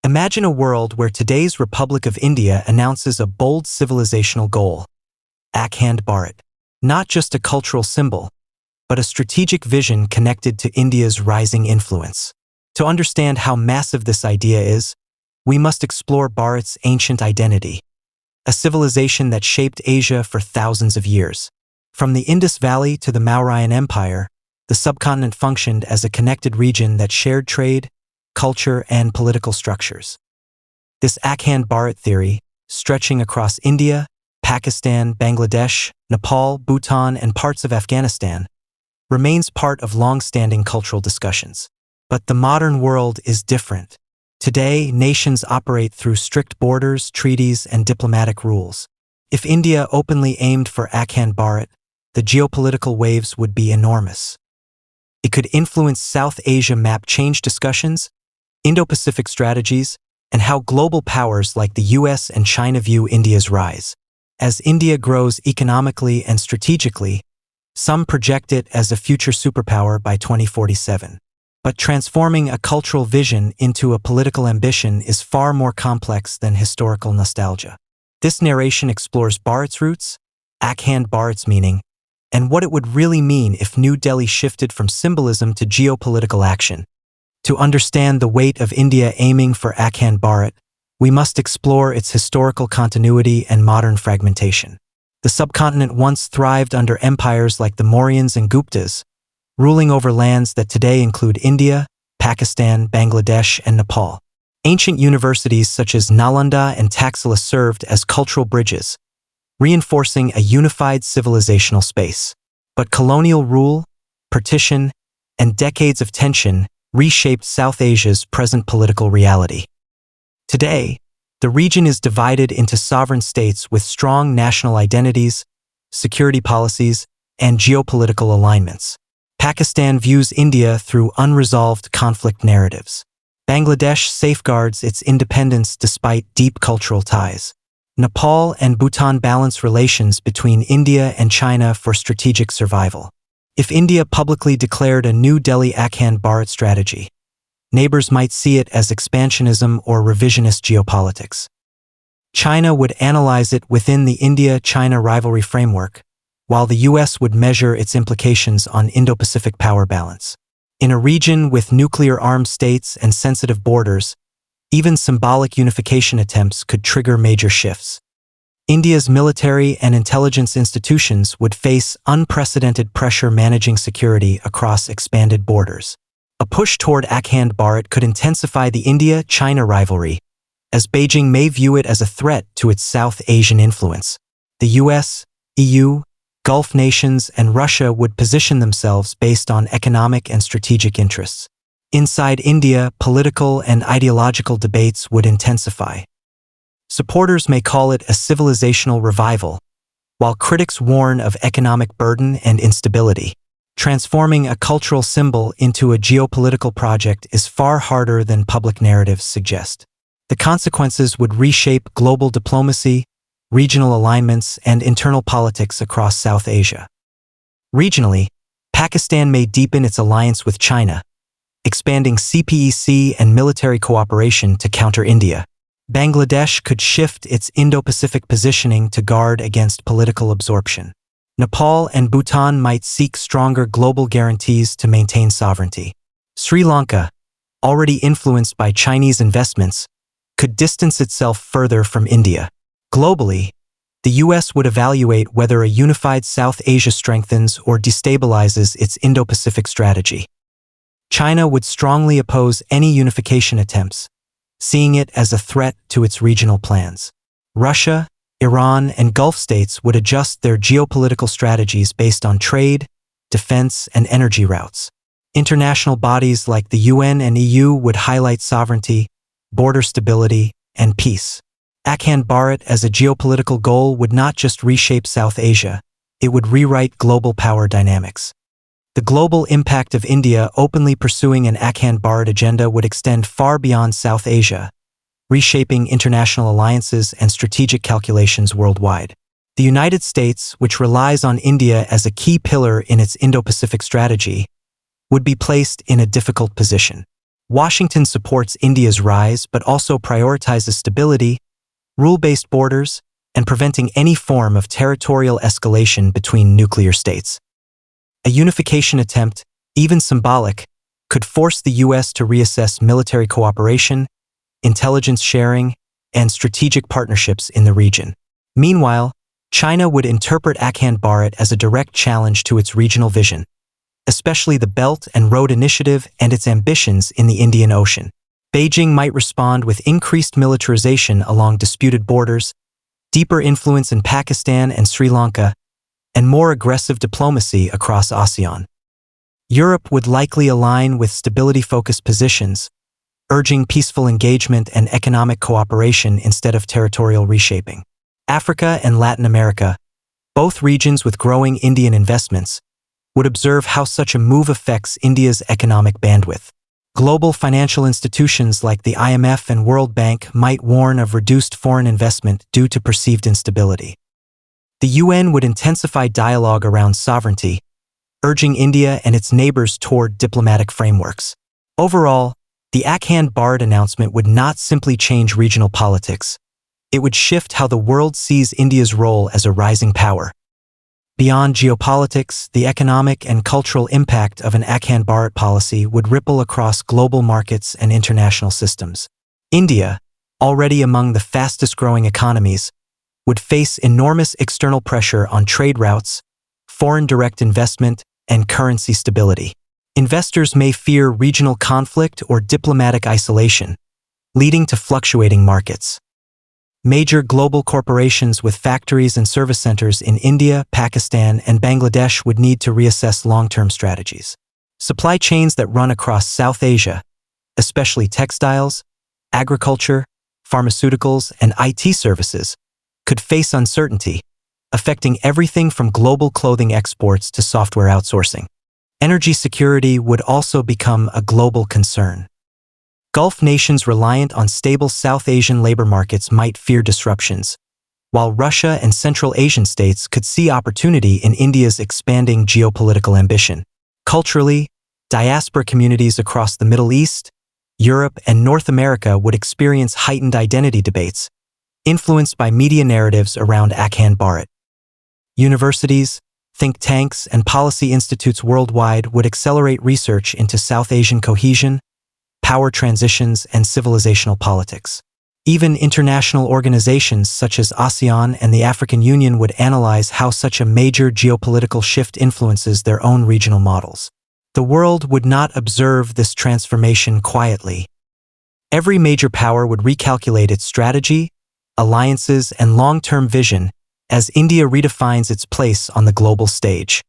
Imagine a world where today's Republic of India announces a bold civilizational goal, Akhand Bharat. Not just a cultural symbol, but a strategic vision connected to India's rising influence. To understand how massive this idea is, we must explore Bharat's ancient identity, a civilization that shaped Asia for thousands of years. From the Indus Valley to the Mauryan Empire, the subcontinent functioned as a connected region that shared trade, culture, and political structures. This Akhand Bharat theory, stretching across India, Pakistan, Bangladesh, Nepal, Bhutan, and parts of Afghanistan, remains part of long-standing cultural discussions. But the modern world is different. Today, nations operate through strict borders, treaties, and diplomatic rules. If India openly aimed for Akhand Bharat, the geopolitical waves would be enormous. It could influence South Asia map change discussions, Indo-Pacific strategies, and how global powers like the US and China view India's rise. As India grows economically and strategically, some project it as a future superpower by 2047. But transforming a cultural vision into a political ambition is far more complex than historical nostalgia. This narration explores Bharat's roots, Akhand Bharat's meaning, and what it would really mean if New Delhi shifted from symbolism to geopolitical action. To understand the weight of India aiming for Akhand Bharat, we must explore its historical continuity and modern fragmentation. The subcontinent once thrived under empires like the Mauryans and Guptas, ruling over lands that today include India, Pakistan, Bangladesh, and Nepal. Ancient universities such as Nalanda and Taxila served as cultural bridges, reinforcing a unified civilizational space. But colonial rule, partition, and decades of tension reshaped South Asia's present political reality. Today, the region is divided into sovereign states with strong national identities, security policies, and geopolitical alignments. Pakistan views India through unresolved conflict narratives. Bangladesh safeguards its independence despite deep cultural ties. Nepal and Bhutan balance relations between India and China for strategic survival. If India publicly declared a New Delhi Akhand Bharat strategy, neighbors might see it as expansionism or revisionist geopolitics. China would analyze it within the India-China rivalry framework, while the US would measure its implications on Indo-Pacific power balance. In a region with nuclear-armed states and sensitive borders, even symbolic unification attempts could trigger major shifts. India's military and intelligence institutions would face unprecedented pressure managing security across expanded borders. A push toward Akhand Bharat could intensify the India-China rivalry, as Beijing may view it as a threat to its South Asian influence. The US, EU, Gulf nations, and Russia would position themselves based on economic and strategic interests. Inside India, political and ideological debates would intensify. Supporters may call it a civilizational revival, while critics warn of economic burden and instability. Transforming a cultural symbol into a geopolitical project is far harder than public narratives suggest. The consequences would reshape global diplomacy, regional alignments, and internal politics across South Asia. Regionally, Pakistan may deepen its alliance with China, expanding CPEC and military cooperation to counter India. Bangladesh could shift its Indo-Pacific positioning to guard against political absorption. Nepal and Bhutan might seek stronger global guarantees to maintain sovereignty. Sri Lanka, already influenced by Chinese investments, could distance itself further from India. Globally, the US would evaluate whether a unified South Asia strengthens or destabilizes its Indo-Pacific strategy. China would strongly oppose any unification attempts, seeing it as a threat to its regional plans. Russia, Iran, and Gulf states would adjust their geopolitical strategies based on trade, defense, and energy routes. International bodies like the UN and EU would highlight sovereignty, border stability, and peace. Akhand Bharat as a geopolitical goal would not just reshape South Asia, it would rewrite global power dynamics. The global impact of India openly pursuing an Akhand Bharat agenda would extend far beyond South Asia, reshaping international alliances and strategic calculations worldwide. The United States, which relies on India as a key pillar in its Indo-Pacific strategy, would be placed in a difficult position. Washington supports India's rise but also prioritizes stability, rule-based borders, and preventing any form of territorial escalation between nuclear states. A unification attempt, even symbolic, could force the U.S. to reassess military cooperation, intelligence sharing, and strategic partnerships in the region. Meanwhile, China would interpret Akhand Bharat as a direct challenge to its regional vision, especially the Belt and Road Initiative and its ambitions in the Indian Ocean. Beijing might respond with increased militarization along disputed borders, deeper influence in Pakistan and Sri Lanka, and more aggressive diplomacy across ASEAN. Europe would likely align with stability-focused positions, urging peaceful engagement and economic cooperation instead of territorial reshaping. Africa and Latin America, both regions with growing Indian investments, would observe how such a move affects India's economic bandwidth. Global financial institutions like the IMF and World Bank might warn of reduced foreign investment due to perceived instability. The UN would intensify dialogue around sovereignty, urging India and its neighbors toward diplomatic frameworks. Overall, the Akhand Bharat announcement would not simply change regional politics. It would shift how the world sees India's role as a rising power. Beyond geopolitics, the economic and cultural impact of an Akhand Bharat policy would ripple across global markets and international systems. India, already among the fastest-growing economies, would face enormous external pressure on trade routes, foreign direct investment, and currency stability. Investors may fear regional conflict or diplomatic isolation, leading to fluctuating markets. Major global corporations with factories and service centers in India, Pakistan, and Bangladesh would need to reassess long-term strategies. Supply chains that run across South Asia, especially textiles, agriculture, pharmaceuticals, and IT services, could face uncertainty, affecting everything from global clothing exports to software outsourcing. Energy security would also become a global concern. Gulf nations reliant on stable South Asian labor markets might fear disruptions, while Russia and Central Asian states could see opportunity in India's expanding geopolitical ambition. Culturally, diaspora communities across the Middle East, Europe, and North America would experience heightened identity debates, influenced by media narratives around Akhand Bharat. Universities, think tanks, and policy institutes worldwide would accelerate research into South Asian cohesion, power transitions, and civilizational politics. Even international organizations such as ASEAN and the African Union would analyze how such a major geopolitical shift influences their own regional models. The world would not observe this transformation quietly. Every major power would recalculate its strategy, alliances, and long-term vision as India redefines its place on the global stage.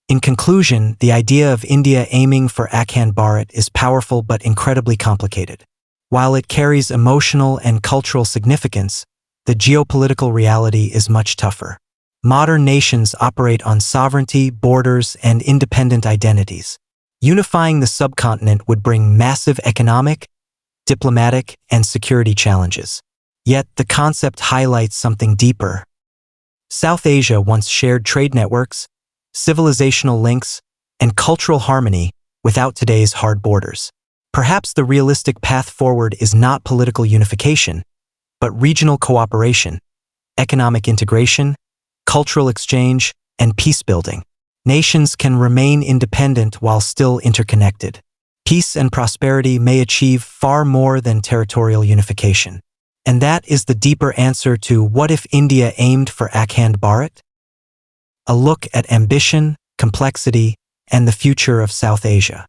In conclusion, the idea of India aiming for Akhand Bharat is powerful but incredibly complicated. While it carries emotional and cultural significance, the geopolitical reality is much tougher. Modern nations operate on sovereignty, borders, and independent identities. Unifying the subcontinent would bring massive economic, diplomatic, and security challenges. Yet the concept highlights something deeper. South Asia once shared trade networks, civilizational links, and cultural harmony without today's hard borders. Perhaps the realistic path forward is not political unification, but regional cooperation, economic integration, cultural exchange, and peace-building. Nations can remain independent while still interconnected. Peace and prosperity may achieve far more than territorial unification. And that is the deeper answer to what if India aimed for Akhand Bharat? A look at ambition, complexity, and the future of South Asia.